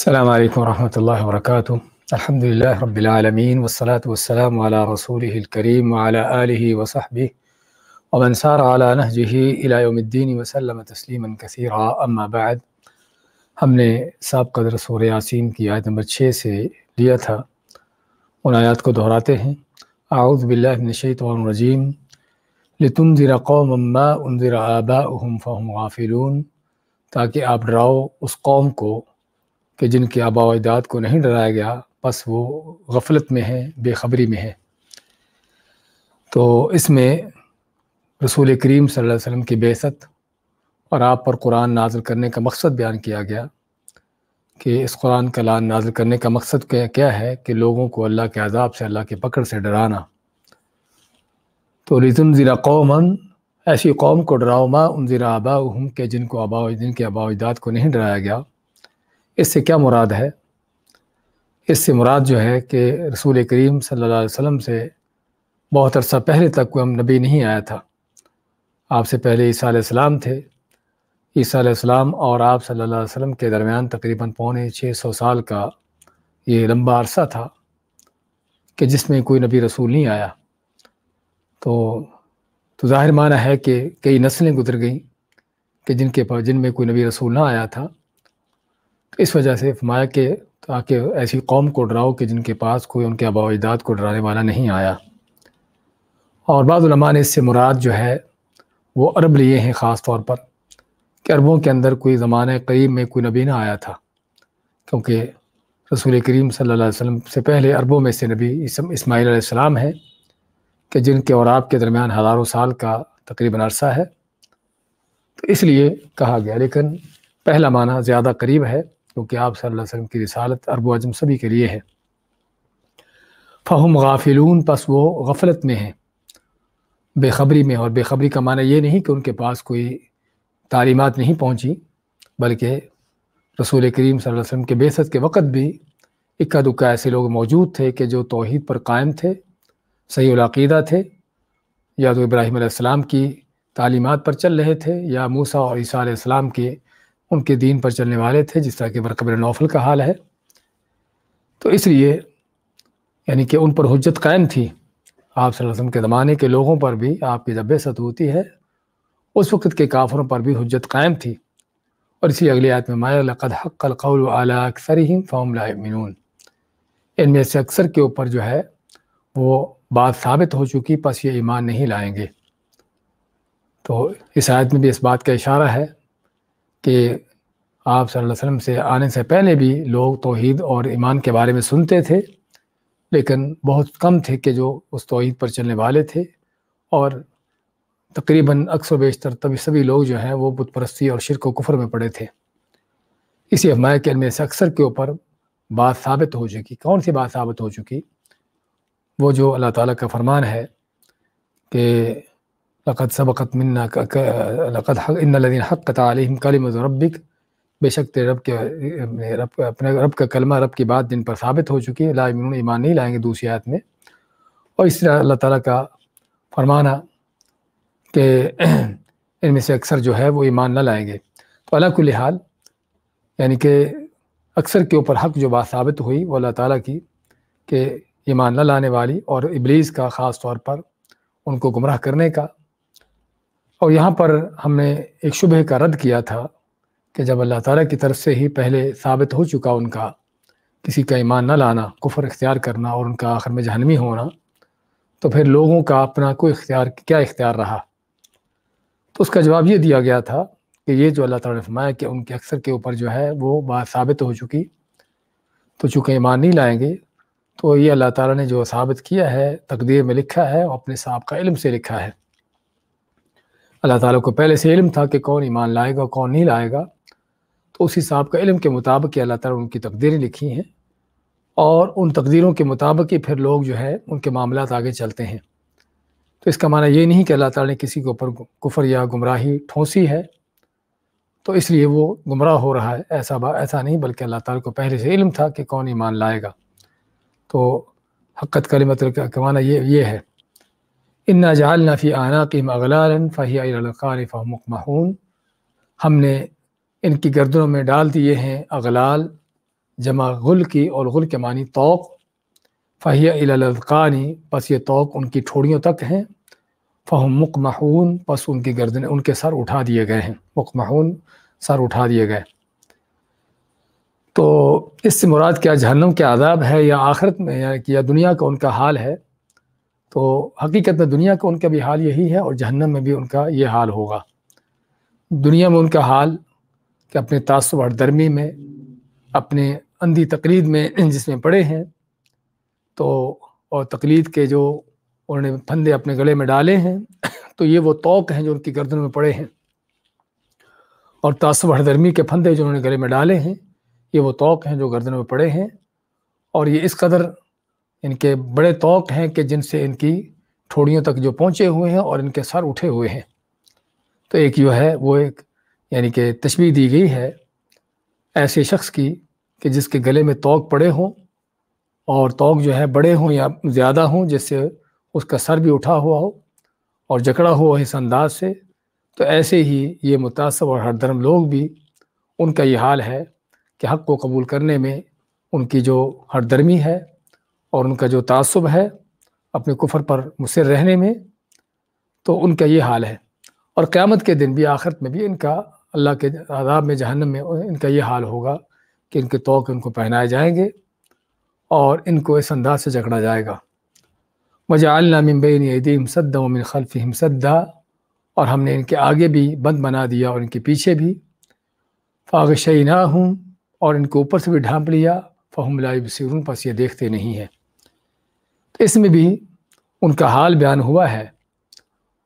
السلام علیکم ورحمۃ اللہ وبرکاتہ۔ الحمد للہ رب العالمین والصلاة والسلام علی رسولہ الکریم وعلی آلہ وصحبہ ومن سار علی نہجہ الی یوم الدین وسلم تسلیما کثیرا، اما بعد۔ ہم نے سابقہ درس سورہ یاسین کی آیت نمبر 6 سے لیا تھا، ان آیات کو دہراتے ہیں۔ اعوذ باللہ من الشیطان الرجیم، لتنذر قوما ما انذر آباؤہم فہم غافلون، تاکہ آپ ڈراؤ اس قوم کو کہ جن کے آباء و اجداد کو نہیں ڈرایا گیا، بس وہ غفلت میں ہیں، بے خبری میں ہیں۔ تو اس میں رسول کریم صلی اللہ علیہ وسلم کی بعثت اور آپ پر قرآن نازل کرنے کا مقصد بیان کیا گیا کہ اس قرآن کلام نازل کرنے کا مقصد کیا ہے کہ لوگوں کو اللہ کے عذاب سے، اللہ کی پکڑ سے ڈرانا۔ تو لتنذر قوما، ایسی قوم کو ڈراؤ، ما انذر آباؤہم، کہ جن کے آباء و اجداد کو نہیں ڈرایا گیا۔ اس سے کیا مراد ہے؟ اس سے مراد جو ہے کہ رسول کریم صلی اللہ علیہ وسلم سے بہت عرصہ پہلے تک کوئی نبی نہیں آیا تھا۔ آپ سے پہلے عیسیٰ علیہ السلام تھے۔ عیسیٰ علیہ السلام اور آپ صلی اللہ علیہ وسلم کے درمیان تقریباً 650 سال کا یہ لمبا عرصہ تھا کہ جس میں کوئی نبی رسول نہیں آیا۔ تو ظاہر معنی ہے کہ کئی نسلیں گزر گئیں کہ جن میں کوئی نبی رسول نہ آیا تھا۔ تو اس وجہ سے فرمایا کہ تاکہ ایسی قوم کو ڈراؤ کہ جن کے پاس کوئی ان کے آباء و اجداد کو ڈرانے والا نہیں آیا۔ اور بعض علماء نے اس سے مراد جو ہے وہ عرب لیے ہیں، خاص طور پر کہ عربوں کے اندر کوئی زمانہ قریب میں کوئی نبی نہ آیا تھا، کیونکہ رسول کریم صلی اللہ علیہ وسلم سے پہلے عربوں میں سے نبی اسماعیل علیہ السلام ہے کہ جن کے اور آپ کے درمیان ہزاروں سال کا تقریباً عرصہ ہے۔ تو اس لیے کہا گیا، لیکن پہلا معنی زیادہ قریب ہے کیونکہ آپ صلی اللہ علیہ وسلم کی رسالت عرب و عجم سبھی کے لیے ہے۔ فہم غافلون، پس وہ غفلت میں ہیں، بے خبری میں۔ اور بے خبری کا معنی یہ نہیں کہ ان کے پاس کوئی تعلیمات نہیں پہنچی، بلکہ رسول کریم صلی اللہ علیہ وسلم کے بعثت کے وقت بھی اکا دکا ایسے لوگ موجود تھے کہ جو توحید پر قائم تھے، صحیح العقیدہ تھے، یا تو ابراہیم علیہ السلام کی تعلیمات پر چل رہے تھے، یا موسیٰ اور عیسیٰ علیہ السلام کے ان کے دین پر چلنے والے تھے، جس طرح کہ ورقہ بن نوفل کا حال ہے۔ تو اس لیے یعنی کہ ان پر حجت قائم تھی۔ آپ صلی اللہ علیہ وسلم کے زمانے کے لوگوں پر بھی آپ کی جب بعثت ہوتی ہے، اس وقت کے کافروں پر بھی حجت قائم تھی۔ اور اسی اگلی آیت میں مایا لقد حق القول علی اکثرہم فہم لا یؤمنون، ان میں سے اکثر کے اوپر جو ہے وہ بات ثابت ہو چکی، پس یہ ایمان نہیں لائیں گے۔ تو اس آیت میں بھی اس بات کا اشارہ ہے کہ آپ صلی اللہ علیہ وسلم سے آنے سے پہلے بھی لوگ توحید اور ایمان کے بارے میں سنتے تھے، لیکن بہت کم تھے کہ جو اس توحید پر چلنے والے تھے، اور تقریباً اکثر و بیشتر سبھی لوگ جو ہیں وہ بت پرستی اور شرک و کفر میں پڑے تھے۔ اسی فرمایا کہ ان میں سے اکثر کے اوپر بات ثابت ہو چکی۔ کون سی بات ثابت ہو چکی؟ وہ جو اللہ تعالیٰ کا فرمان ہے کہ لقد سبقت منا لقد ان الذين حقت عليهم كلمة ربك، بے شک تیرے اپنے رب کا کلمہ، رب کی بات جن پر ثابت ہو چکی ہے، لا یؤمنون، ایمان نہیں لائیں گے، دوسری آیت میں۔ اور اس طرح اللہ تعالیٰ کا فرمانا کہ ان میں سے اکثر جو ہے وہ ایمان نہ لائیں گے۔ تو علی کل حال یعنی کہ اکثر کے اوپر حق جو بات ثابت ہوئی وہ اللہ تعالیٰ کی کہ ایمان نہ لانے والی اور ابلیس کا خاص طور پر ان کو گمراہ کرنے کا۔ اور یہاں پر ہم نے ایک شبہ کا رد کیا تھا کہ جب اللہ تعالیٰ کی طرف سے ہی پہلے ثابت ہو چکا ان کا کسی کا ایمان نہ لانا، کفر اختیار کرنا اور ان کا آخر میں جہنمی ہونا، تو پھر لوگوں کا اپنا کوئی کیا اختیار رہا؟ تو اس کا جواب یہ دیا گیا تھا کہ یہ جو اللہ تعالیٰ نے فرمایا کہ ان کے اکثر کے اوپر جو ہے وہ بات ثابت ہو چکی، تو چونکہ ایمان نہیں لائیں گے، تو یہ اللہ تعالیٰ نے جو ثابت کیا ہے تقدیر میں لکھا ہے اور اپنے سابقہ علم سے لکھا ہے۔ اللہ تعالیٰ کو پہلے سے علم تھا کہ کون ایمان لائے گا اور کون نہیں لائے گا، تو اسی صاحب کا علم کے مطابق اللہ تعالیٰ نے ان کی تقدیریں لکھی ہیں، اور ان تقدیروں کے مطابق ہی پھر لوگ جو ہے ان کے معاملات آگے چلتے ہیں۔ تو اس کا معنی یہ نہیں کہ اللہ تعالیٰ نے کسی کے اوپر کفر یا گمراہی ٹھونسی ہے تو اس لیے وہ گمراہ ہو رہا ہے، ایسا نہیں، بلکہ اللہ تعالیٰ کو پہلے سے علم تھا کہ کون ایمان لائے گا۔ تو حقت کلمت کا معنی یہ ہے، انا جعلنا فی اعناقہم اغلالا فہی الی الاذقان فہم مقمحون، ہم نے ان کی گردنوں میں ڈال دیے ہیں اغلال، جمع غل کی، اور غل کے معنی طوق، فہی الی الاذقان، پس یہ طوق ان کی ٹھوڑیوں تک ہیں، فہم مقمحون، پس ان کی گردنیں، ان کے سر اٹھا دیے گئے ہیں، مقمحون سر اٹھا دیے گئے۔ تو اس سے مراد کیا جہنم کے عذاب ہے یا آخرت میں یا دنیا کا ان کا حال ہے؟ تو حقیقت میں دنیا کا ان کا بھی حال یہی ہے، اور جہنم میں بھی ان کا یہ حال ہوگا۔ دنیا میں ان کا حال کہ اپنے تعصب اور درمی میں، اپنے اندھی تقلید میں جس میں پڑے ہیں، تو اور تقلید کے جو انہوں نے پھندے اپنے گلے میں ڈالے ہیں، تو یہ وہ طوق ہیں جو ان کی گردنوں میں پڑے ہیں، اور تعصب اور درمی کے پھندے جو انہوں نے گلے میں ڈالے ہیں، یہ وہ طوق ہیں جو گردنوں میں پڑے ہیں، اور یہ اس قدر ان کے بڑے طوق ہیں کہ جن سے ان کی ٹھوڑیوں تک جو پہنچے ہوئے ہیں اور ان کے سر اٹھے ہوئے ہیں۔ تو ایک جو ہے وہ ایک یعنی کہ تشبیہ دی گئی ہے ایسے شخص کی کہ جس کے گلے میں طوق پڑے ہوں، اور طوق جو ہے بڑے ہوں یا زیادہ ہوں، جس سے اس کا سر بھی اٹھا ہوا ہو اور جکڑا ہوا اس انداز سے۔ تو ایسے ہی یہ متعصب اور ہر درم لوگ بھی، ان کا یہ حال ہے کہ حق کو قبول کرنے میں ان کی جو ہر درمی ہے اور ان کا جو تعصب ہے اپنے کفر پر مصر رہنے میں، تو ان کا یہ حال ہے۔ اور قیامت کے دن بھی، آخرت میں بھی ان کا اللہ کے عذاب میں، جہنم میں ان کا یہ حال ہوگا کہ ان کے طوق ان کو پہنائے جائیں گے اور ان کو اس انداز سے جکڑا جائے گا۔ وَجَعَلْنَا مِن بَيْنِ أَيْدِيهِمْ سَدًّا وَمِنْ خَلْفِهِمْ سَدًّا، اور ہم نے ان کے آگے بھی بند بنا دیا اور ان کے پیچھے بھی، فَأَغْشَيْنَاهُمْ، اور ان کے اوپر سے بھی ڈھانپ لیا، فَهُمْ لَا يُبْصِرُونَ، پس یہ دیکھتے نہیں ہیں۔ تو اس میں بھی ان کا حال بیان ہوا ہے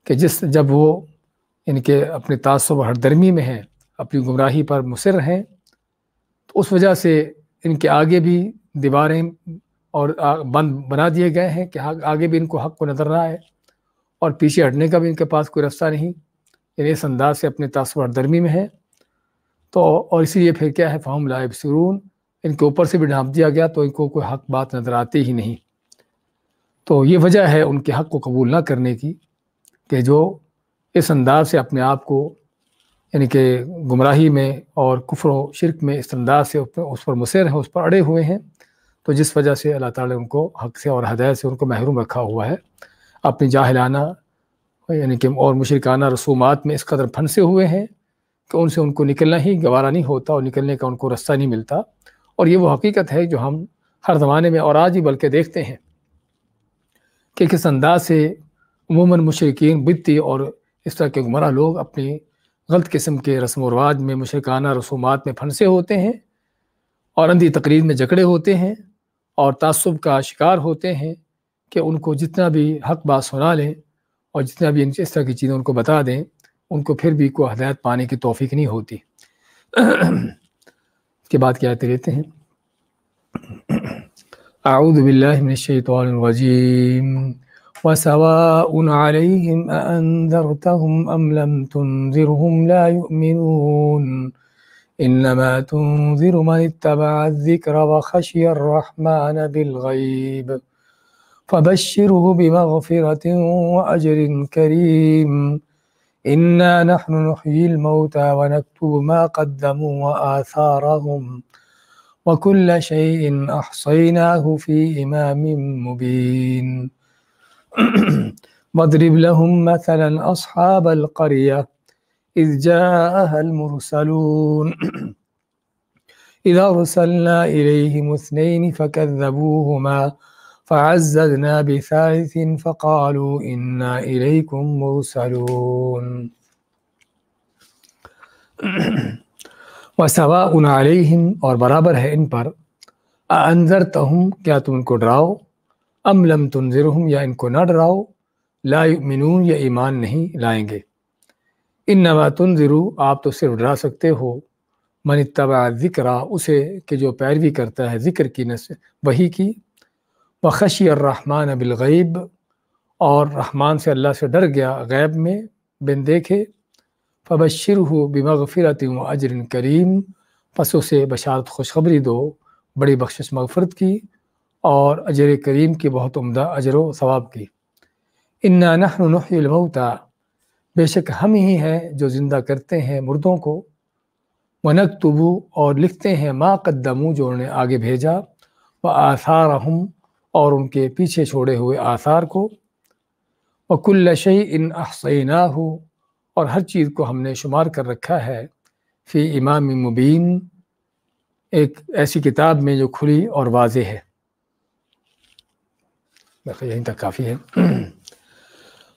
کہ جب وہ ان کے اپنے تعصب اور ہردرمی میں ہیں، اپنی گمراہی پر مصر ہیں، تو اس وجہ سے ان کے آگے بھی دیواریں اور بند بنا دیے گئے ہیں کہ آگے بھی ان کو حق کو نظر نہ آئے، اور پیچھے ہٹنے کا بھی ان کے پاس کوئی رستہ نہیں، یعنی اس انداز سے اپنے تعصب اور ہردرمی میں ہیں۔ تو اور اسی لیے پھر کیا ہے، فہم لا یبصرون، ان کے اوپر سے بھی ڈھانپ دیا گیا تو ان کو کوئی حق بات نظر آتی ہی نہیں۔ تو یہ وجہ ہے ان کے حق کو قبول نہ کرنے کی کہ جو اس انداز سے اپنے آپ کو یعنی کہ گمراہی میں اور کفر و شرک میں اس انداز سے اس پر مصر ہیں، اس پر اڑے ہوئے ہیں، تو جس وجہ سے اللہ تعالیٰ نے ان کو حق سے اور ہدایت سے ان کو محروم رکھا ہوا ہے، اپنی جاہلانہ یعنی کہ اور مشرکانہ رسومات میں اس قدر پھنسے ہوئے ہیں کہ ان کو نکلنا ہی گوارا نہیں ہوتا، اور نکلنے کا ان کو رستہ نہیں ملتا۔ اور یہ وہ حقیقت ہے جو ہم ہر زمانے میں اور آج ہی بلکہ دیکھتے ہیں کہ کس انداز سے عموماً مشرکین، بدتی اور اس طرح کے گمراہ لوگ اپنی غلط قسم کے رسم و رواج میں، مشرکانہ رسومات میں پھنسے ہوتے ہیں اور اندھی تقلید میں جکڑے ہوتے ہیں اور تعصب کا شکار ہوتے ہیں کہ ان کو جتنا بھی حق بات سنا لیں اور جتنا بھی اس طرح کی چیزیں ان کو بتا دیں، ان کو پھر بھی کوئی ہدایت پانے کی توفیق نہیں ہوتی۔ اس کے بعد کیا آتے رہتے ہیں، اعوذ باللہ من الشیطان الرجیم وَسَوَاءٌ عَلَيْهِمْ أَأَنذَرْتَهُمْ أَمْ لَمْ تُنذِرْهُمْ لَا يُؤْمِنُونَ إِنَّمَا تُنذِرُ مَنِ اتَّبَعَ الذِّكْرَ وَخَشِيَ الرَّحْمَنَ بِالْغَيْبِ فَبَشِّرْهُ بِمَغْفِرَةٍ وَأَجْرٍ كَرِيمٍ إِنَّا نَحْنُ نُحْيِي الْمَوْتَى وَنَكْتُبُ مَا قَدَّمُوا وَآثَارَهُمْ وَكُلَّ شَيْءٍ أَحْصَيْنَاهُ فِي إِمَامٍ مُبِينٍ وَاضْرِبْ لَهُمْ مَثَلًا أَصْحَابَ الْقَرْيَةِ إِذْ جَاءَهَا الْمُرْسَلُونَ إِذْ أَرْسَلْنَا إِلَيْهِمُ اثْنَيْنِ فَكَذَّبُوهُمَا فَعَزَّزْنَا بِثَالِثٍ فَقَالُوا إِنَّا إِلَيْكُمْ مُرْسَلُونَ وَسَوَاءٌ عَلَيْهِمْ، اور برابر ہے ان پر، أَأَنذَرْتَهُمْ، کیا تم ان کو ڈراؤ، أَمْ لَمْ تُنذِرْهُمْ، یا ان کو نہ ڈراؤ، لَا يُؤْمِنُونَ، یا ایمان نہیں لائیں گے۔ إِنَّمَا تُنذِرُ، آپ تو صرف ڈرا سکتے ہو، مَنِ اتَّبَعَ الذِّكْرَ، اسے کہ جو پیروی کرتا ہے ذکر کی، وحی کی، وَخَشِيَ الرَّحْمَنَ بِالْغَيْبِ، اور رحمان سے اللہ سے ڈر گیا غیب میں بن دیکھے، فَبَشِّرْهُ بِمَغْفِرَةٍ وَأَجْرٍ كَرِيمٍ، پس اسے بشارت خوشخبری دو بڑی بخشش مغفرت کی اور اجر کریم کی بہت عمدہ اجر و ثواب کی۔ اِنَّا نَحْنُ نُحْيِي الْمَوْتَى، بے شک ہم ہی ہیں جو زندہ کرتے ہیں مردوں کو، ونکتبو اور لکھتے ہیں ما قدمو جو انہوں نے آگے بھیجا، وآثارہم اور ان کے پیچھے چھوڑے ہوئے آثار کو، وکل شیء احصیناہ اور ہر چیز کو ہم نے شمار کر رکھا ہے، فی امام مبین ایک ایسی کتاب میں جو کھلی اور واضح ہے۔ یہیں تک کافی ہے۔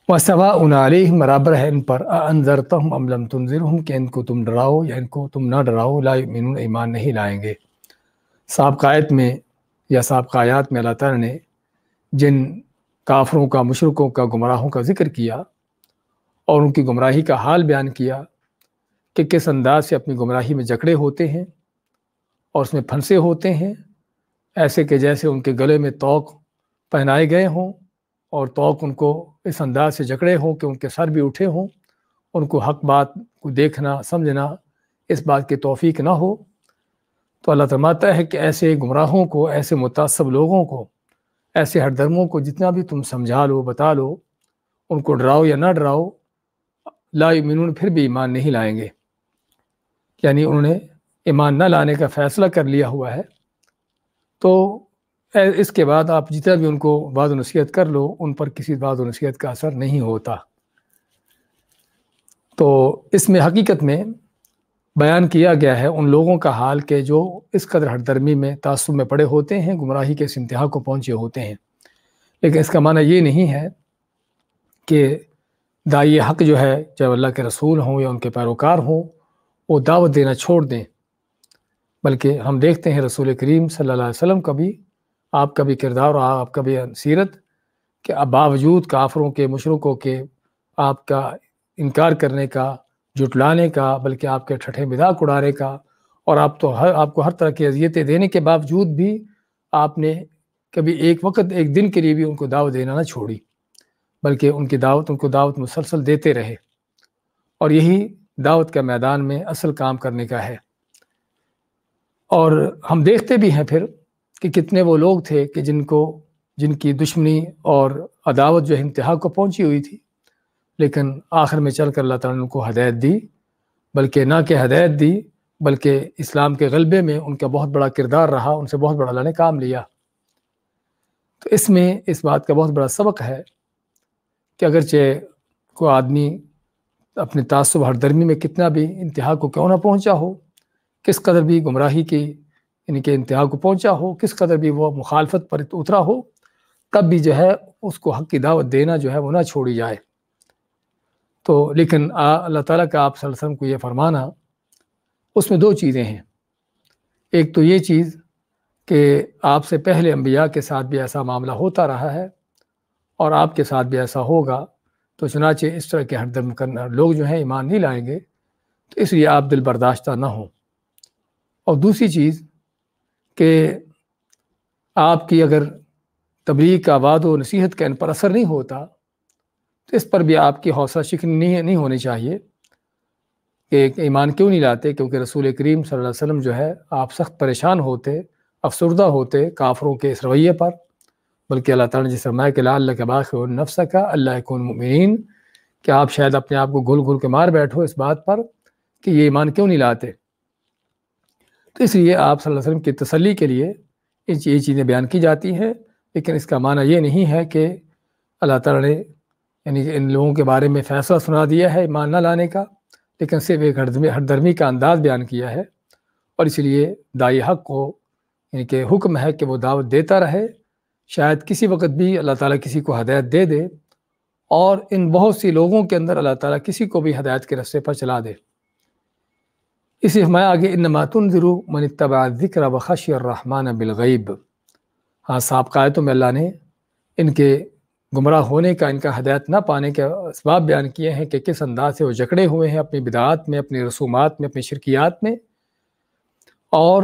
وَسَوَاءٌ عَلَيْهِمْ برابر ہے ان پر أَأَنذَرْتَهُمْ أَمْ لَمْ تُنذِرْهُمْ کہ ان کو تم ڈراؤ یا ان کو تم نہ ڈراؤ، لا یؤمنون ایمان نہیں لائیں گے۔ سابقہ آیت میں یا سابقہ آیات میں اللہ تعالیٰ نے جن کافروں کا، مشرکوں کا، گمراہوں کا ذکر کیا اور ان کی گمراہی کا حال بیان کیا کہ کس انداز سے اپنی گمراہی میں جکڑے ہوتے ہیں اور اس میں پھنسے ہوتے ہیں، ایسے کہ جیسے ان کے گلے میں طوق پہنائے گئے ہوں اور طوق ان کو اس انداز سے جکڑے ہوں کہ ان کے سر بھی اٹھے ہوں، ان کو حق بات کو دیکھنا سمجھنا اس بات کی توفیق نہ ہو۔ تو اللہ فرماتا ہے کہ ایسے گمراہوں کو، ایسے متعصب لوگوں کو، ایسے ہر درموں کو جتنا بھی تم سمجھا لو، بتا لو، ان کو ڈراؤ یا نہ ڈراؤ، لا یؤمنون پھر بھی ایمان نہیں لائیں گے، یعنی انہوں نے ایمان نہ لانے کا فیصلہ کر لیا ہوا ہے۔ تو اس کے بعد آپ جتنا بھی ان کو وعظ و نصیحت کر لو، ان پر کسی وعظ و نصیحت کا اثر نہیں ہوتا۔ تو اس میں حقیقت میں بیان کیا گیا ہے ان لوگوں کا حال کہ جو اس قدر ہر درمی میں تعصب میں پڑے ہوتے ہیں، گمراہی کے اس انتہا کو پہنچے ہوتے ہیں، لیکن اس کا معنی یہ نہیں ہے کہ داعی حق جو ہے، چاہے اللہ کے رسول ہوں یا ان کے پیروکار ہوں، وہ دعوت دینا چھوڑ دیں، بلکہ ہم دیکھتے ہیں رسول کریم صلی اللہ علیہ وسلم کا بھی، آپ کا بھی کردار اور آپ کا بھی سیرت کہ باوجود کافروں کے، مشرکوں کے آپ کا انکار کرنے کا، جھٹلانے کا، بلکہ آپ کے ٹھٹھے مذاق اڑانے کا، اور آپ کو ہر طرح کی اذیتیں دینے کے باوجود بھی آپ نے کبھی ایک وقت، ایک دن کے لیے بھی ان کو دعوت دینا نہ چھوڑی، بلکہ ان کو دعوت مسلسل دیتے رہے، اور یہی دعوت کا میدان میں اصل کام کرنے کا ہے۔ اور ہم دیکھتے بھی ہیں پھر کہ کتنے وہ لوگ تھے کہ جن کی دشمنی اور عداوت جو انتہا کو پہنچی ہوئی تھی، لیکن آخر میں چل کر اللہ تعالیٰ نے ان کو ہدایت دی، بلکہ نہ کہ ہدایت دی بلکہ اسلام کے غلبے میں ان کا بہت بڑا کردار رہا، ان سے بہت بڑا اللہ نے کام لیا۔ تو اس میں اس بات کا بہت بڑا سبق ہے کہ اگرچہ کوئی آدمی اپنے تعصب ہر درمی میں کتنا بھی انتہا کو کیوں نہ پہنچا ہو، کس قدر بھی گمراہی کی یعنی کہ انتہا کو پہنچا ہو، کس قدر بھی وہ مخالفت پر اترا ہو، تب بھی جو ہے اس کو حق کی دعوت دینا جو ہے وہ نہ چھوڑی جائے۔ تو لیکن اللہ تعالیٰ کا آپ صلی اللہ علیہ وسلم کو یہ فرمانا، اس میں دو چیزیں ہیں۔ ایک تو یہ چیز کہ آپ سے پہلے انبیاء کے ساتھ بھی ایسا معاملہ ہوتا رہا ہے اور آپ کے ساتھ بھی ایسا ہوگا، تو چنانچہ اس طرح کے ہردم کرنا لوگ جو ہیں ایمان نہیں لائیں گے، تو اس لیے آپ دل برداشتہ نہ ہوں۔ اور دوسری چیز کہ آپ کی اگر تبلیغ کا وعد و نصیحت کا ان پر اثر نہیں ہوتا، تو اس پر بھی آپ کی حوصلہ شکنی نہیں ہونی چاہیے کہ ایمان کیوں نہیں لاتے، کیونکہ رسول کریم صلی اللہ علیہ وسلم جو ہے آپ سخت پریشان ہوتے، افسردہ ہوتے کافروں کے اس رویے پر، بلکہ اللہ تعالیٰ نے جس فرمایا کہ لعلک باخع نفسک الا یکونوا مؤمنین، کہ آپ شاید اپنے آپ کو گھل کے مار بیٹھو اس بات پر کہ یہ ایمان کیوں نہیں لاتے۔ تو اس لیے آپ صلی اللہ علیہ وسلم کی تسلی کے لیے یہ چیزیں بیان کی جاتی ہیں، لیکن اس کا معنی یہ نہیں ہے کہ اللہ تعالیٰ نے یعنی ان لوگوں کے بارے میں فیصلہ سنا دیا ہے ایمان نہ لانے کا، لیکن صرف ایک ہر درمی کا انداز بیان کیا ہے۔ اور اس لیے داعی حق کو یعنی کہ حکم ہے کہ وہ دعوت دیتا رہے، شاید کسی وقت بھی اللہ تعالیٰ کسی کو ہدایت دے دے، اور ان بہت سی لوگوں کے اندر اللہ تعالیٰ کسی کو بھی ہدایت کے راستے پر چلا دے۔ اسی ہمارے آگے انما تنذر من اتبع الذکر وخشی الرحمن بالغیب، ہاں سابقہ آیتوں میں اللہ نے ان کے گمراہ ہونے کا، ان کا ہدایت نہ پانے کے اسباب بیان کیے ہیں کہ کس انداز سے وہ جکڑے ہوئے ہیں اپنی بدعات میں، اپنی رسومات میں، اپنی شرکیات میں، اور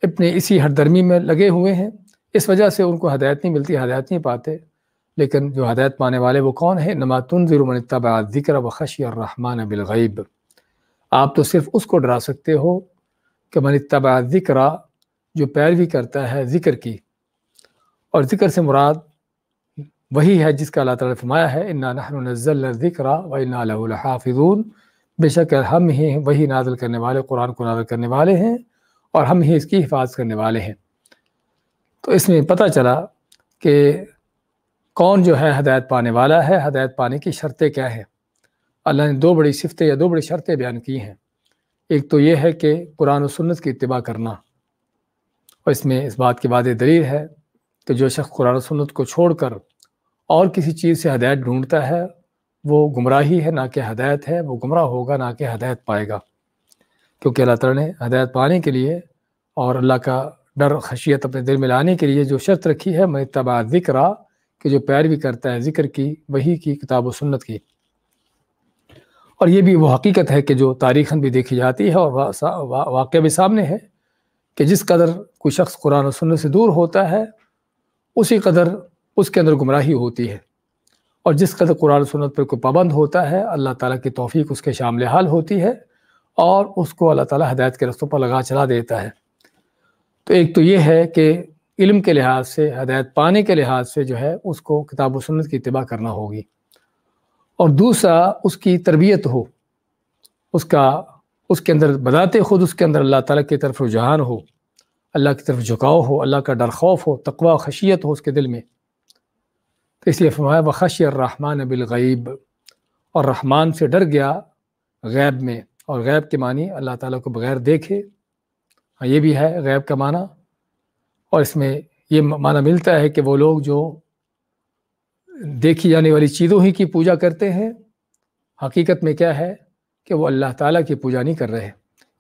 اپنے اسی ہر درمی میں لگے ہوئے ہیں۔ اس وجہ سے ان کو ہدایت نہیں ملتی، ہدایت نہیں پاتے۔ لیکن جو ہدایت پانے والے وہ کون ہیں؟ انما تنذر من اتبع الذکر وخشی الرحمن بالغیب، آپ تو صرف اس کو ڈرا سکتے ہو کہ من اتبع الذکر، جو پیروی کرتا ہے ذکر کی، اور ذکر سے مراد وہی ہے جس کا اللہ تعالیٰ نے فرمایا ہے انا نحن نزلنا الذکر وانا لہ لحافظون، بے شک ہم ہی وہی نازل کرنے والے، قرآن کو نازل کرنے والے ہیں، اور ہم ہی اس کی حفاظت کرنے والے ہیں۔ تو اس میں پتہ چلا کہ کون جو ہے ہدایت پانے والا ہے، ہدایت پانے کی شرطیں کیا ہیں۔ اللہ نے دو بڑی صفتیں یا دو بڑی شرطیں بیان کی ہیں۔ ایک تو یہ ہے کہ قرآن و سنت کی اتباع کرنا، اور اس میں اس بات کی واضح دلیل ہے کہ جو شخص قرآن و سنت کو چھوڑ کر اور کسی چیز سے ہدایت ڈھونڈتا ہے وہ گمراہی ہے نہ کہ ہدایت ہے، وہ گمراہ ہوگا نہ کہ ہدایت پائے گا، کیونکہ اللہ تعالیٰ نے ہدایت پانے کے لیے اور اللہ کا ڈر خشیت اپنے دل میں لانے کے لیے جو شرط رکھی ہے، من اتبع ذکر، کہ جو پیروی کرتا ہے ذکر کی، وحی کی، کتاب و سنت کی۔ اور یہ بھی وہ حقیقت ہے کہ جو تاریخاً بھی دیکھی جاتی ہے اور واقعہ بھی سامنے ہے کہ جس قدر کوئی شخص قرآن و سنت سے دور ہوتا ہے اسی قدر اس کے اندر گمراہی ہوتی ہے، اور جس قدر قرآن و سنت پر کوئی پابند ہوتا ہے اللہ تعالیٰ کی توفیق اس کے شامل حال ہوتی ہے اور اس کو اللہ تعالیٰ ہدایت کے رستوں پر لگا چلا دیتا ہے۔ تو ایک تو یہ ہے کہ علم کے لحاظ سے، ہدایت پانے کے لحاظ سے جو ہے اس کو کتاب و سنت کی اتباع کرنا ہوگی، اور دوسرا اس کی تربیت ہو، اس کے اندر بذات خود اس کے اندر اللہ تعالیٰ کی طرف رجحان ہو، اللہ کی طرف جھکاؤ ہو، اللہ کا ڈر خوف ہو، تقوی و خشیت ہو اس کے دل میں۔ تو اس لیے فرمایا وخشی الرحمن بالغیب، اور رحمان سے ڈر گیا غیب میں، اور غیب کے معنی اللہ تعالیٰ کو بغیر دیکھے، یہ بھی ہے غیب کا معنی۔ اور اس میں یہ معنی ملتا ہے کہ وہ لوگ جو دیکھی جانے والی چیزوں ہی کی پوجا کرتے ہیں، حقیقت میں کیا ہے کہ وہ اللہ تعالیٰ کی پوجا نہیں کر رہے۔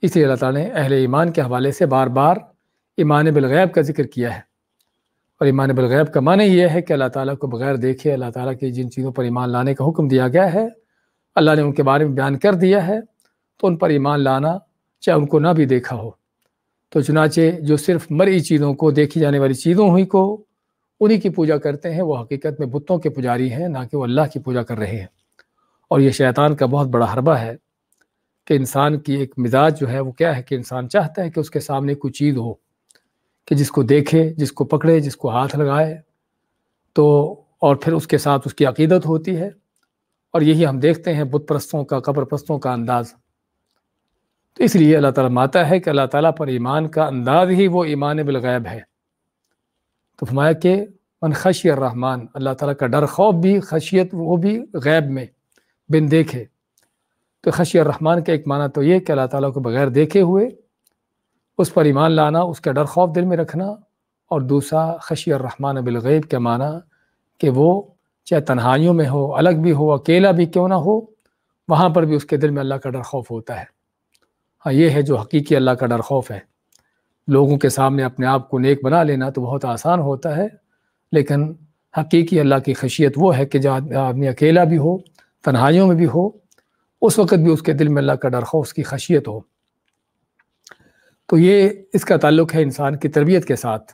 اس لیے اللہ تعالیٰ نے اہل ایمان کے حوالے سے بار بار ایمان بالغیب کا ذکر کیا ہے، اور ایمان بالغیب کا معنی یہ ہے کہ اللہ تعالیٰ کو بغیر دیکھے، اللہ تعالیٰ کی جن چیزوں پر ایمان لانے کا حکم دیا گیا ہے، اللہ نے ان کے بارے میں بیان کر دیا ہے، تو ان پر ایمان لانا چاہے ان کو نہ بھی دیکھا ہو۔ تو چنانچہ جو صرف مرئی چیزوں کو، دیکھی جانے والی چیزوں ہی کو انہی کی پوجا کرتے ہیں، وہ حقیقت میں بتوں کے پجاری ہیں، نہ کہ وہ اللہ کی پوجا کر رہے ہیں۔ اور یہ شیطان کا بہت بڑا حربہ ہے کہ انسان کی ایک مزاج جو ہے وہ کیا ہے کہ انسان چاہتا ہے کہ اس کے سامنے کوئی چیز ہو کہ جس کو دیکھے، جس کو پکڑے، جس کو ہاتھ لگائے، تو اور پھر اس کے ساتھ اس کی عقیدت ہوتی ہے۔ اور یہی ہم دیکھتے ہیں بت پرستوں کا، قبر پرستوں کا انداز۔ تو اس لیے اللہ تعالیٰ ماتا ہے کہ اللہ تعالیٰ پر ایمان کا انداز ہی وہ ایمان بالغیب ہے۔ تو فرمایا کہ من خشی الرحمن، اللہ تعالیٰ کا ڈر خوف بھی، خشیت وہ بھی غیب میں بن دیکھے۔ تو خشی الرحمن کا ایک معنی تو یہ کہ اللہ تعالیٰ کو بغیر دیکھے ہوئے اس پر ایمان لانا، اس کا ڈر خوف دل میں رکھنا، اور دوسرا خشی الرحمن بالغیب کا معنی کہ وہ چاہے تنہائیوں میں ہو، الگ بھی ہو، اکیلا بھی کیوں نہ ہو، وہاں پر بھی اس کے دل میں اللہ کا ڈر خوف ہوتا ہے۔ ہاں، یہ ہے جو حقیقی اللہ کا ڈر خوف ہے۔ لوگوں کے سامنے اپنے آپ کو نیک بنا لینا تو بہت آسان ہوتا ہے، لیکن حقیقی اللہ کی خشیت وہ ہے کہ جہاں آدمی اکیلا بھی ہو، تنہائیوں میں بھی ہو، اس وقت بھی اس کے دل میں اللہ کا ڈر خوف، اس کی خشیت ہو۔ تو یہ اس کا تعلق ہے انسان کی تربیت کے ساتھ،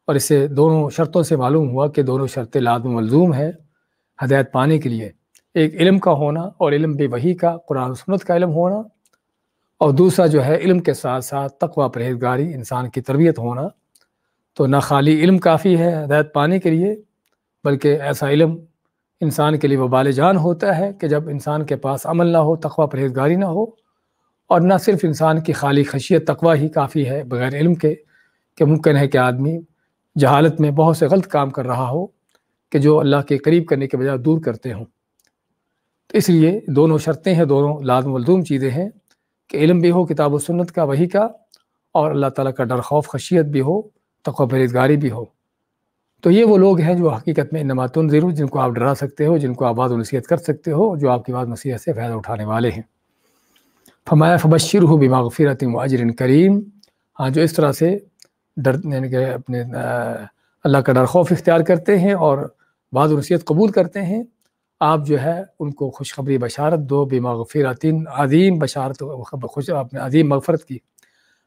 اور اس سے دونوں شرطوں سے معلوم ہوا کہ دونوں شرطیں لازم و ملزوم ہے ہدایت پانے کے لیے۔ ایک علم کا ہونا، اور علم بھی وحی کا، قرآن و سنت کا علم ہونا، اور دوسرا جو ہے علم کے ساتھ ساتھ تقوی، پرہیزگاری، انسان کی تربیت ہونا۔ تو نہ خالی علم کافی ہے ہدایت پانے کے لیے، بلکہ ایسا علم انسان کے لیے وبال جان ہوتا ہے کہ جب انسان کے پاس عمل نہ ہو، تقوی پرہیزگاری نہ ہو، اور نہ صرف انسان کی خالی خشیت تقوی ہی کافی ہے بغیر علم کے، کہ ممکن ہے کہ آدمی جہالت میں بہت سے غلط کام کر رہا ہو کہ جو اللہ کے قریب کرنے کے بجائے دور کرتے ہوں۔ تو اس لیے دونوں شرطیں ہیں، دونوں لازم ملزوم چیزیں ہیں کہ علم بھی ہو کتاب و سنت کا، وحی کا، اور اللہ تعالیٰ کا ڈر خوف، خشیت بھی ہو، تقوی پرہیزگاری بھی ہو۔ تو یہ وہ لوگ ہیں جو حقیقت میں انما تنذر، جن کو آپ ڈرا سکتے ہو، جن کو آپ وعظ و نصیحت کر سکتے ہو، جو آپ کی وعظ نصیحت سے فائدہ اٹھانے والے ہیں۔ فرمایا فبشرہ بمغفرۃ واجر کریم، ہاں جو اس طرح سے یعنی کہ اپنے اللہ کا ڈر خوف اختیار کرتے ہیں اور وعظ و نصیحت قبول کرتے ہیں، آپ جو ہے ان کو خوشخبری بشارت دو، بمغفرۃ، عظیم بشارت، عظیم مغفرت کی،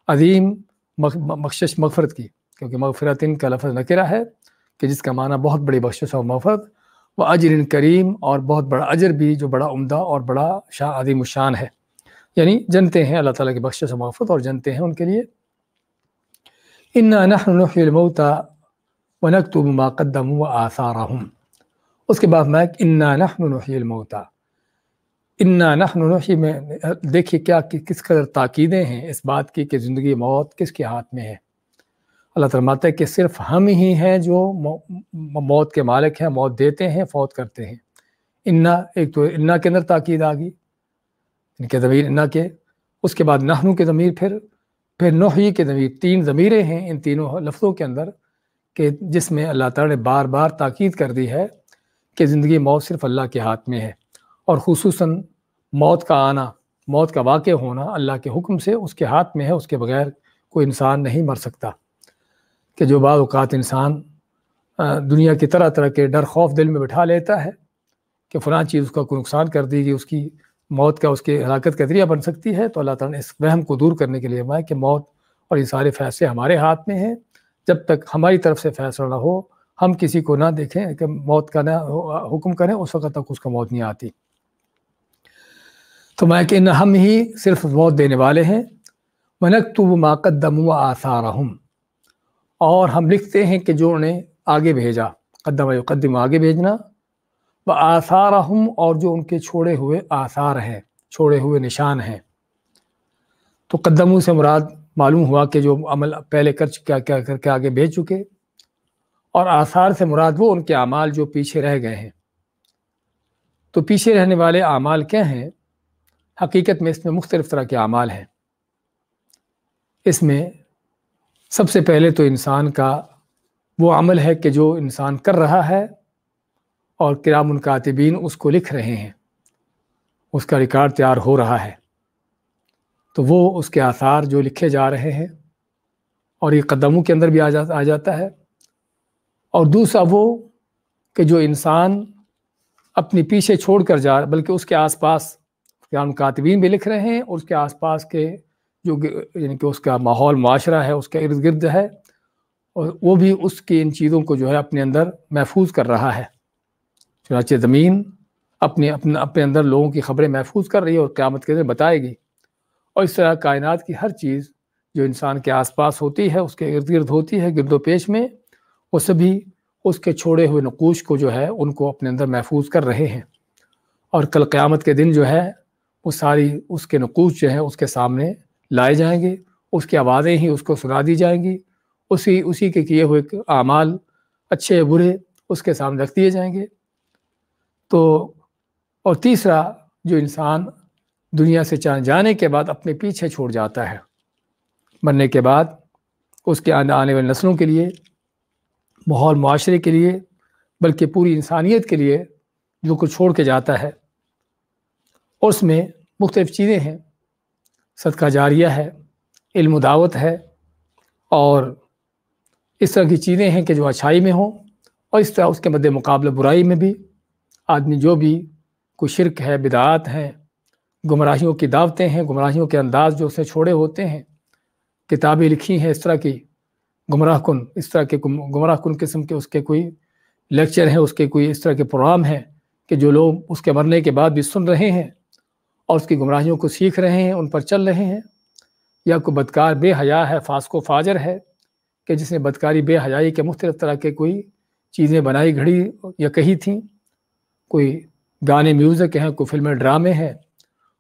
عظیم بخشش مغفرت کی، کیونکہ مغفرۃ کا لفظ نکرہ ہے کہ جس کا معنی بہت بڑی بخشش اور مغفرت، و اجر کریم، اور بہت بڑا اجر بھی جو بڑا عمدہ اور بڑا عظیم الشان ہے، یعنی جنتے ہیں اللہ تعالیٰ کی بخشش و مغفرت، اور جنتے ہیں ان کے لیے۔ انا نحن نحیی الموتى ونکتب ما قدموا وآثارهم، اس کے بعد میں انا نحن نحیی الموتى، انا نحن نحیی میں دیکھیے کیا کس قدر تاکیدیں ہیں اس بات کی کہ زندگی موت کس کے ہاتھ میں ہے۔ اللہ تعالیٰ فرماتا ہے کہ صرف ہم ہی ہیں جو موت کے مالک ہیں، موت دیتے ہیں، فوت کرتے ہیں۔ انا، ایک تو انا کے اندر تاکید آ گئی، ان کے ضمیر انا کے، اس کے بعد نحن کے ضمیر، پھر نحیی کے ضمیر، تین ضمیریں ہیں ان تینوں لفظوں کے اندر کہ جس میں اللہ تعالیٰ نے بار بار تاکید کر دی ہے کہ زندگی موت صرف اللہ کے ہاتھ میں ہے، اور خصوصاً موت کا آنا، موت کا واقع ہونا اللہ کے حکم سے اس کے ہاتھ میں ہے، اس کے بغیر کوئی انسان نہیں مر سکتا۔ کہ جو بعض اوقات انسان دنیا کی طرح طرح کے ڈر خوف دل میں بٹھا لیتا ہے کہ فلاں چیز اس کا کوئی نقصان کر دی گی، اس کی موت کا اس کے ہلاکت کا ذریعہ بن سکتی ہے، تو اللہ تعالیٰ نے اس وہم کو دور کرنے کے لیے فرمایا کہ موت اور یہ سارے فیصلے ہمارے ہاتھ میں ہیں، جب تک ہماری طرف سے فیصلہ نہ ہو، ہم کسی کو نہ دیکھیں کہ موت کا نہ حکم کریں، اس وقت تک اس کو موت نہیں آتی۔ تو میں کہ ہم ہی صرف موت دینے والے ہیں۔ وَنَكْتُبُ مَا قَدَّمُوا وَآثَارَهُمْ، اور ہم لکھتے ہیں کہ جو انہیں آگے بھیجا، قدم یقدم آگے بھیجنا، وآثارہم، اور جو ان کے چھوڑے ہوئے آثار ہیں، چھوڑے ہوئے نشان ہیں۔ تو قدموں سے مراد معلوم ہوا کہ جو عمل پہلے کر کے آگے بھیج چکے، اور آثار سے مراد وہ ان کے اعمال جو پیچھے رہ گئے ہیں۔ تو پیچھے رہنے والے اعمال کیا ہیں؟ حقیقت میں اس میں مختلف طرح کے اعمال ہیں۔ اس میں سب سے پہلے تو انسان کا وہ عمل ہے کہ جو انسان کر رہا ہے اور کرام الکاتبین اس کو لکھ رہے ہیں، اس کا ریکارڈ تیار ہو رہا ہے، تو وہ اس کے آثار جو لکھے جا رہے ہیں، اور یہ قدموں کے اندر بھی آ جاتا ہے۔ اور دوسرا وہ کہ جو انسان اپنی پیچھے چھوڑ کر جا، بلکہ اس کے آس پاس کرام الکاتبین بھی لکھ رہے ہیں، اور اس کے آس پاس کے جو یعنی کہ اس کا ماحول معاشرہ ہے، اس کے ارد گرد ہے، اور وہ بھی اس کی ان چیزوں کو جو ہے اپنے اندر محفوظ کر رہا ہے۔ چنانچہ زمین اپنے اندر لوگوں کی خبریں محفوظ کر رہی ہے اور قیامت کے دن بتائے گی، اور اس طرح کائنات کی ہر چیز جو انسان کے آس پاس ہوتی ہے، اس کے ارد گرد ہوتی ہے، گرد و پیش میں، وہ سبھی اس کے چھوڑے ہوئے نقوش کو جو ہے ان کو اپنے اندر محفوظ کر رہے ہیں، اور کل قیامت کے دن جو ہے وہ ساری اس کے نقوش جو ہیں اس کے سامنے لائے جائیں گے، اس کی آوازیں ہی اس کو سنا دی جائیں گی، اسی کے کیے ہوئے اعمال اچھے برے اس کے سامنے رکھ دیے جائیں گے۔ تو اور تیسرا، جو انسان دنیا سے جانے کے بعد اپنے پیچھے چھوڑ جاتا ہے، مرنے کے بعد اس کے آنے والی نسلوں کے لیے، ماحول معاشرے کے لیے، بلکہ پوری انسانیت کے لیے جو کچھ چھوڑ کے جاتا ہے، اس میں مختلف چیزیں ہیں۔ صدقہ جاریہ ہے، علم و دعوت ہے، اور اس طرح کی چیزیں ہیں کہ جو اچھائی میں ہوں، اور اس طرح اس کے مد مقابلہ برائی میں بھی آدمی جو بھی کوئی شرک ہے، بدعات ہیں، گمراہیوں کی دعوتیں ہیں، گمراہیوں کے انداز جو اسے چھوڑے ہوتے ہیں، کتابیں لکھی ہیں اس طرح کی گمراہ کن، اس طرح کے گمراہ کن قسم کے اس کے کوئی لیکچر ہیں، اس کے کوئی اس طرح کے پروگرام ہیں کہ جو لوگ اس کے مرنے کے بعد بھی سن رہے ہیں اور اس کی گمراہیوں کو سیکھ رہے ہیں، ان پر چل رہے ہیں، یا کوئی بدکار بے حیا ہے، فاسق و فاجر ہے کہ جس نے بدکاری بے حیائی کے مختلف طرح کے کوئی چیزیں بنائی، گھڑی یا کہی تھیں، کوئی گانے میوزک ہیں، کوئی فلمیں ڈرامے ہیں،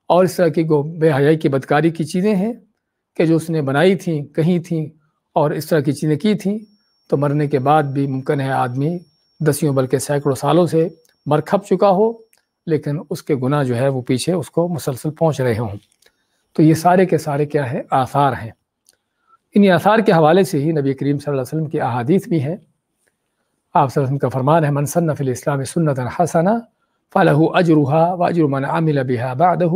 اور اس طرح کی بے حیائی کی بدکاری کی چیزیں ہیں کہ جو اس نے بنائی تھیں، کہی تھیں، اور اس طرح کی چیزیں کی تھیں، تو مرنے کے بعد بھی ممکن ہے آدمی دسیوں بلکہ سینکڑوں سالوں سے مر کھپ چکا ہو، لیکن اس کے گناہ جو ہے وہ پیچھے اس کو مسلسل پہنچ رہے ہوں۔ تو یہ سارے کے سارے کیا ہے؟ آثار ہیں۔ انہی آثار کے حوالے سے ہی نبی کریم صلی اللہ علیہ وسلم کی احادیث بھی ہیں۔ آپ صلی اللہ علیہ وسلم کا فرمان ہے، من سن فی الاسلام سنۃ حسنہ فلہ اجرھا واجر من عمل بها بعدہ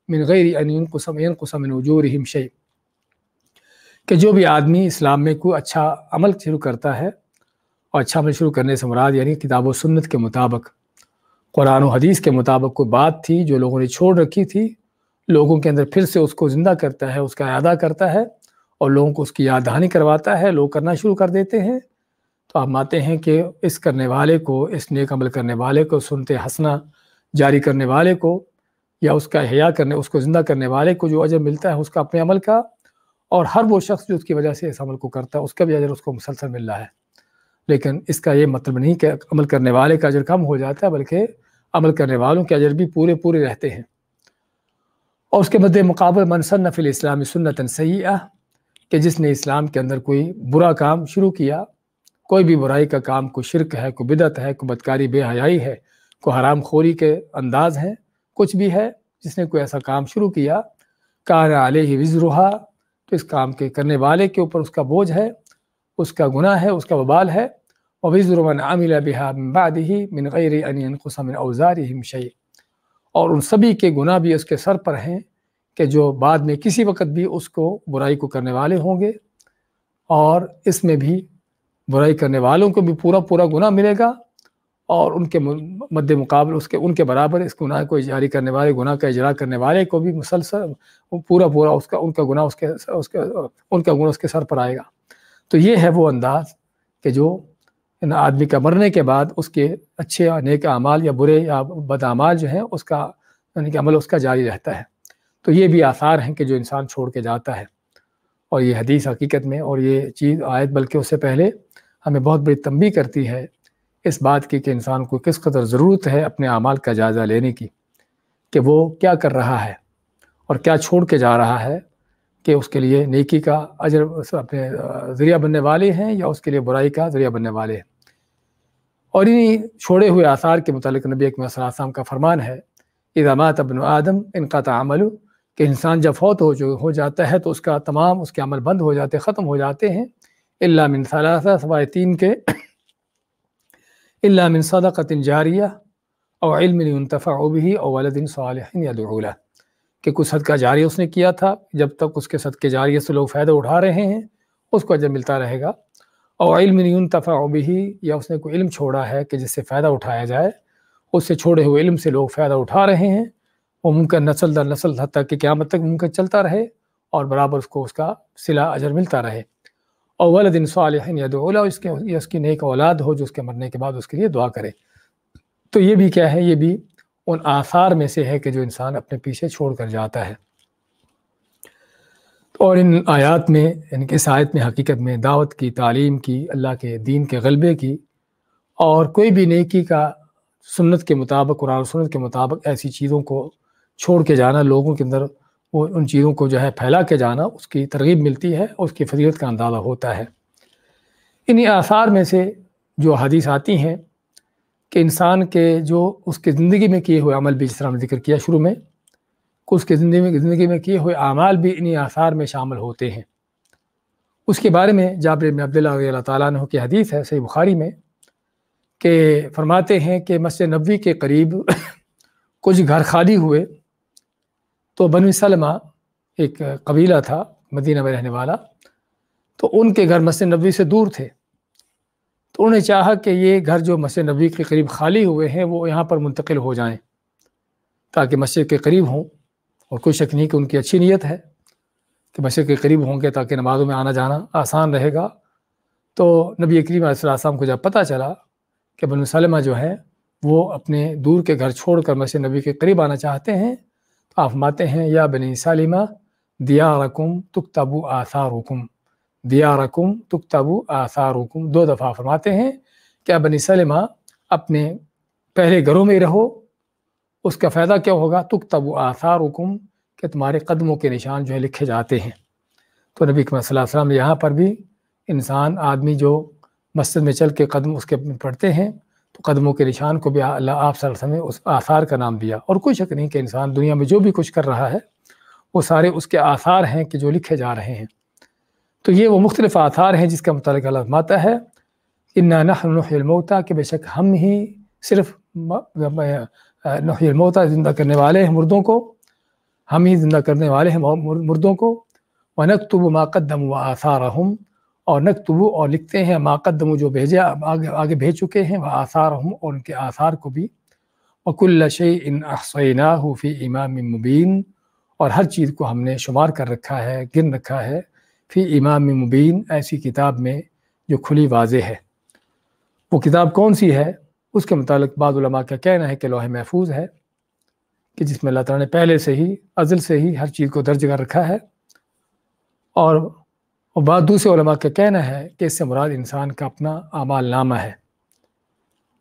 من غیر ان ينقص من اجورهم شیء، کہ جو بھی آدمی اسلام میں کوئی اچھا عمل شروع کرتا ہے، اور اچھا عمل شروع کرنے سے مراد یعنی کتاب و سنت کے مطابق، قرآن و حدیث کے مطابق کوئی بات تھی جو لوگوں نے چھوڑ رکھی تھی، لوگوں کے اندر پھر سے اس کو زندہ کرتا ہے، اس کا اعادہ کرتا ہے، اور لوگوں کو اس کی یاد دہانی کرواتا ہے، لوگ کرنا شروع کر دیتے ہیں، تو آپ مانتے ہیں کہ اس کرنے والے کو، اس نیک عمل کرنے والے کو، سنت حسنہ جاری کرنے والے کو، یا اس کا احیاء کرنے، اس کو زندہ کرنے والے کو جو اجر ملتا ہے اس کا اپنے عمل کا، اور ہر وہ شخص جو اس کی وجہ سے اس عمل کو کرتا ہے اس کا بھی اجر اس کو مسلسل مل رہا ہے۔ لیکن اس کا یہ مطلب نہیں کہ عمل کرنے والے کا اجر کم ہو جاتا ہے، بلکہ عمل کرنے والوں کے اجر بھی پورے رہتے ہیں۔ اور اس کے مد مقابل من سن فی الاسلام سنتا سیئہ، کہ جس نے اسلام کے اندر کوئی برا کام شروع کیا، کوئی بھی برائی کا کام، کوئی شرک ہے، کوئی بدعت ہے، کوئی بدکاری بے حیائی ہے، کوئی حرام خوری کے انداز ہیں، کچھ بھی ہے، جس نے کوئی ایسا کام شروع کیا، کان علیہ وزرہا، تو اس کام کے کرنے والے کے اوپر اس کا بوجھ ہے، اس کا گناہ ہے، اس کا وبال ہے، وَوِزْرُ مَنْ عَمِلَ بِهَا مِنْ بَعْدِهِ مِنْ غَيْرِ أَنْ يَنْقُصَ مِنْ أَوْزَارِهِمْ شَيْءٍ، اور ان سبھی کے گناہ بھی اس کے سر پر ہیں کہ جو بعد میں کسی وقت بھی اس کو برائی کو کرنے والے ہوں گے، اور اس میں بھی برائی کرنے والوں کو بھی پورا پورا گناہ ملے گا، اور ان کے مد مقابل ان کے برابر اس گناہ کو جاری کرنے والے، گناہ کا اجرا کرنے والے کو بھی مسلسل پورا پورا ان کا گناہ اس کے سر پر آئے گا۔ تو یہ ہے وہ انداز کہ جو آدمی کا مرنے کے بعد اس کے اچھے اور نیک اعمال یا برے یا بد اعمال جو ہیں اس کا یعنی کہ عمل اس کا جاری رہتا ہے۔ تو یہ بھی آثار ہیں کہ جو انسان چھوڑ کے جاتا ہے، اور یہ حدیث حقیقت میں، اور یہ چیز آیت بلکہ اس سے پہلے ہمیں بہت بڑی تنبیہ کرتی ہے اس بات کی کہ انسان کو کس قدر ضرورت ہے اپنے اعمال کا جائزہ لینے کی، کہ وہ کیا کر رہا ہے اور کیا چھوڑ کے جا رہا ہے، کہ اس کے لیے نیکی کا اجر اپنے ذریعہ بننے والے ہیں یا اس کے لیے برائی کا ذریعہ بننے والے ہیں۔ اور انہی چھوڑے ہوئے آثار کے متعلق نبی اکرم صلی اللہ علیہ وسلم کا فرمان ہے، اذا مات ابن آدم انقطع عملہ، کہ انسان جب فوت ہو جاتا ہے تو اس کے عمل بند ہو جاتے، ختم ہو جاتے ہیں، الا من ثلاثہ، سوائے تین کے، الا من صدقۃ جاریہ او علم ينتفع به او ولد صالح يدعو له، کہ کچھ صدقہ جاری اس نے کیا تھا، جب تک اس کے صدقے جاریہ سے لوگ فائدہ اٹھا رہے ہیں اس کو اجر ملتا رہے گا، اور علم ينتفع به، یا اس نے کوئی علم چھوڑا ہے کہ جس سے فائدہ اٹھایا جائے، اس سے چھوڑے ہوئے علم سے لوگ فائدہ اٹھا رہے ہیں، وہ ممکن نسل در نسل حتیٰ کہ قیامت تک ممکن چلتا رہے، اور برابر اس کو اس کا صلہ اجر ملتا رہے، اور ولد صالح يدعو له، اس کی نیک اولاد ہو جو اس کے مرنے کے بعد اس کے لیے دعا کرے۔ تو یہ بھی کیا ہے، یہ بھی ان آثار میں سے ہے کہ جو انسان اپنے پیچھے چھوڑ کر جاتا ہے۔ اور ان آیات میں، یعنی کہ اس آیت میں حقیقت میں دعوت کی، تعلیم کی، اللہ کے دین کے غلبے کی، اور کوئی بھی نیکی کا سنت کے مطابق، قرآن و سنت کے مطابق ایسی چیزوں کو چھوڑ کے جانا، لوگوں کے اندر وہ ان چیزوں کو جو ہے پھیلا کے جانا، اس کی ترغیب ملتی ہے، اس کی فضیلت کا اندازہ ہوتا ہے۔ انہی آثار میں سے جو حدیث آتی ہیں کہ انسان کے جو اس کے زندگی میں کیے ہوئے عمل بھی، جس طرح ہم نے ذکر کیا شروع میں، کہ اس کے زندگی میں کیے ہوئے اعمال بھی انہی آثار میں شامل ہوتے ہیں۔ اس کے بارے میں جابر بن عبداللہ رضی اللہ تعالیٰ عنہ کی حدیث ہے صحیح بخاری میں، کہ فرماتے ہیں کہ مسجد نبوی کے قریب کچھ گھر خالی ہوئے، تو بنو سلمہ ایک قبیلہ تھا مدینہ میں رہنے والا، تو ان کے گھر مسجد نبوی سے دور تھے، تو انہوں نے چاہا کہ یہ گھر جو مسجد نبوی کے قریب خالی ہوئے ہیں وہ یہاں پر منتقل ہو جائیں تاکہ مسجد کے قریب ہوں، اور کوئی شک نہیں کہ ان کی اچھی نیت ہے کہ مسجد کے قریب ہوں گے تاکہ نمازوں میں آنا جانا آسان رہے گا۔ تو نبی کریم علیہ السلام کو جب پتہ چلا کہ بنو سلمہ جو ہے وہ اپنے دور کے گھر چھوڑ کر مسجد نبی کے قریب آنا چاہتے ہیں، تو آپ فرماتے ہیں یا بنی سلمہ دیارکم تکتب آثارکم، دیارکم تکتب آثارکم، 2 دفعہ فرماتے ہیں کہ بنی سلمہ اپنے پہلے گھروں میں رہو، اس کا فائدہ کیا ہوگا، تکتب آثارکم، کہ تمہارے قدموں کے نشان جو ہے لکھے جاتے ہیں۔ تو نبی صلی اللہ علیہ وسلم یہاں پر بھی انسان آدمی جو مسجد میں چل کے قدم اس کے پڑھتے ہیں تو قدموں کے نشان کو بھی اللہ آپ صلی اللہ علیہ وسلم نے اس آثار کا نام دیا۔ اور کوئی شک نہیں کہ انسان دنیا میں جو بھی کچھ کر رہا ہے وہ سارے اس کے آثار ہیں کہ جو لکھے جا رہے ہیں۔ تو یہ وہ مختلف آثار ہیں جس کا متعلق اللہ فرماتا ہے انا نحن نحیی الموتى، کہ بے شک ہم ہی صرف نحیی الموتى، زندہ کرنے والے ہیں مردوں کو، ہم ہی زندہ کرنے والے ہیں مردوں کو، ونکتب ما قدموا وآثارهم، اور نکتب اور لکھتے ہیں ما قدموا جو بھیجا آگے بھیج چکے ہیں، وآثارهم اور ان کے آثار کو بھی، وکل شیء احصیناہ فی امام مبین، اور ہر چیز کو ہم نے شمار کر رکھا ہے، گن رکھا ہے، فی امام مبین، ایسی کتاب میں جو کھلی واضح ہے۔ وہ کتاب کون سی ہے؟ اس کے متعلق بعض علماء کا کہنا ہے کہ لوح محفوظ ہے، کہ جس میں اللہ تعالیٰ نے پہلے سے ہی ازل سے ہی ہر چیز کو درج کر رکھا ہے، اور بعض دوسرے علماء کا کہنا ہے کہ اس سے مراد انسان کا اپنا اعمال نامہ ہے،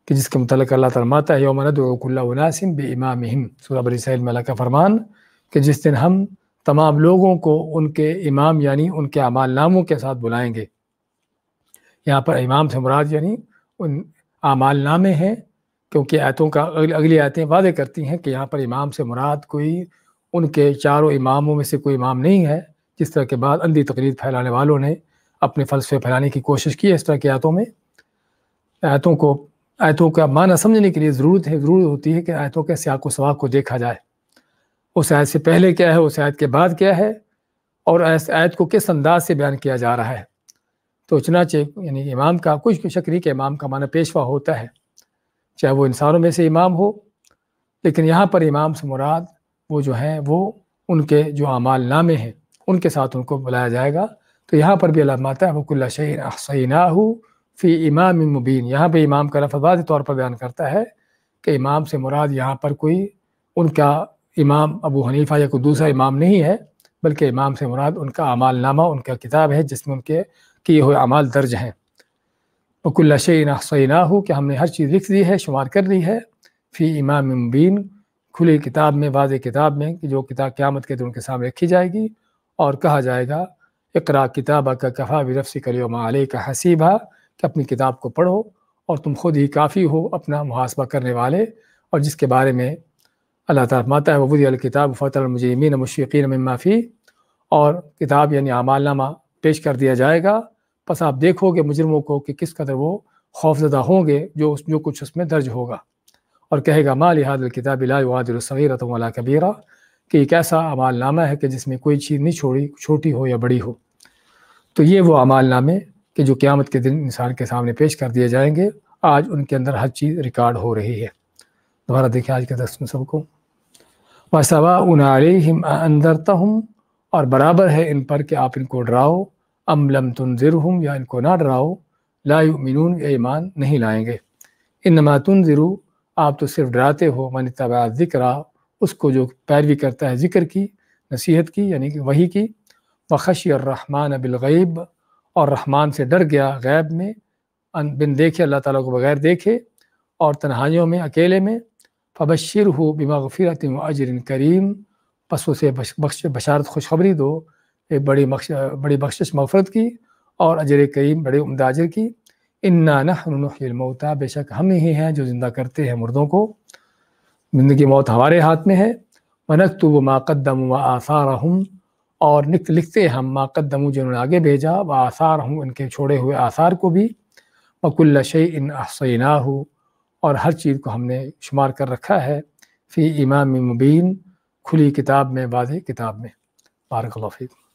کہ جس کے متعلق اللہ تعالیٰ فرماتا ہے یوم ندعو کل اناس بامامہم، سورہ بنی اسرائیل میں اللہ کا فرمان کہ جس دن ہم تمام لوگوں کو ان کے امام یعنی ان کے اعمال ناموں کے ساتھ بلائیں گے۔ یہاں پر امام سے مراد یعنی ان اعمال نامے ہیں، کیونکہ آیتوں کا اگلی آیتیں واضح کرتی ہیں کہ یہاں پر امام سے مراد کوئی ان کے چاروں اماموں میں سے کوئی امام نہیں ہے، جس طرح کے بعد اندھی تقلید پھیلانے والوں نے اپنے فلسفے پھیلانے کی کوشش کی ہے۔ اس طرح کی آیتوں میں آیتوں کا معنی سمجھنے کے لیے ضرورت ہوتی ہے کہ آیتوں کے سیاق و سباق کو دیکھا جائے، اس آیت سے پہلے کیا ہے، اس آیت کے بعد کیا ہے، اور اس آیت کو کس انداز سے بیان کیا جا رہا ہے۔ تو چنانچہ یعنی امام کا کچھ شک نہیں کہ امام کا معنی پیشوا ہوتا ہے، چاہے وہ انسانوں میں سے امام ہو، لیکن یہاں پر امام سے مراد وہ جو ہیں وہ ان کے جو اعمال نامے ہیں ان کے ساتھ ان کو بلایا جائے گا۔ تو یہاں پر بھی اللہ ماتا ہے وَكُلَّ شَيْءٍ أَحْصَيْنَاهُ فِي إِمَامٍ مُبِينٍ، یہاں پہ امام کا لفظ واضح طور پر بیان کرتا ہے کہ امام سے مراد یہاں پر کوئی ان کا امام ابو حنیفہ یا کوئی دوسرا امام نہیں ہے، بلکہ امام سے مراد ان کا اعمال نامہ، ان کا کتاب ہے جس میں ان کے کیے ہوئے اعمال درج ہیں۔ وَكُلَّ شَيْءٍ أَحْصَيْنَاهُ کہ ہم نے ہر چیز لکھ دی ہے، شمار کر لی ہے، فی امام مبین کھلی کتاب میں، واضح کتاب میں، کہ جو کتاب قیامت کے دن ان کے سامنے رکھی جائے گی، اور کہا جائے گا اقرا کتابک کفیٰ بنفسک اليوم علیک حسیبا، کہ اپنی کتاب کو پڑھو اور تم خود ہی کافی ہو اپنا محاسبہ کرنے والے۔ اور جس کے بارے میں اللہ تعالیٰ فرماتا ہے وَوُضِعَ الْكِتَابُ فَتَرَى الْمُجْرِمِينَ مُشْفِقِينَ مِمَّا فِيهِ، اور کتاب یعنی اعمال نامہ پیش کر دیا جائے گا، پس آپ دیکھو گے مجرموں کو کہ کس قدر وہ خوفزدہ ہوں گے جو کچھ اس میں درج ہوگا، اور کہے گا مَا لِهَٰذَا الْكِتَابِ لَا يُغَادِرُ صَغِيرَةً وَلَا كَبِيرَةً، کہ ایک ایسا اعمال نامہ ہے کہ جس میں کوئی چیز نہیں چھوڑی، چھوٹی ہو یا بڑی ہو۔ تو یہ وہ اعمال نامے کہ جو قیامت کے دن انسان کے سامنے پیش کر دیے جائیں گے، آج ان کے اندر ہر چیز ریکارڈ ہو رہی ہے۔ دوبارہ دیکھیں آج کے درس میں سب کو، وَسَوَاءٌ عَلَيْهِمْ أَأَنذَرْتَهُمْ، اور برابر ہے ان پر کہ آپ ان کو ڈراؤ، ام لم تنذرهم، یا ان کو نہ ڈراؤ، لا یؤمنون، یہ ایمان نہیں لائیں گے۔ انما تنذر، آپ تو صرف ڈراتے ہو، من اتبع الذکر، اس کو جو پیروی کرتا ہے ذکر کی، نصیحت کی یعنی کہ وحی کی، وخشی الرحمن بالغیب، اور رحمان سے ڈر گیا غیب میں، بن دیکھے، اللہ تعالیٰ کو بغیر دیکھے اور تنہائیوں میں، اکیلے میں، فبشرہ بمغفرۃ واجر کریم، پس اسے بشارت خوشخبری دو ایک بڑی بخشش مغفرت کی اور اجر کریم، بڑے عمدہ اجر کی۔ انا نحن نحیی الموتیٰ، بے شک ہم ہی ہیں جو زندہ کرتے ہیں مردوں کو، زندگی موت ہمارے ہاتھ میں ہے۔ ونکتب ما قدموا وآثارہم، اور لکھتے ہم ما قدموا، جو انہوں نے آگے بھیجا، وآثارہم، ان کے چھوڑے ہوئے آثار کو بھی، وکل شیء احصیناہ، اور ہر چیز کو ہم نے شمار کر رکھا ہے، فی امام مبین، کھلی کتاب میں، واضح کتاب میں۔ بارک اللہ فیکم۔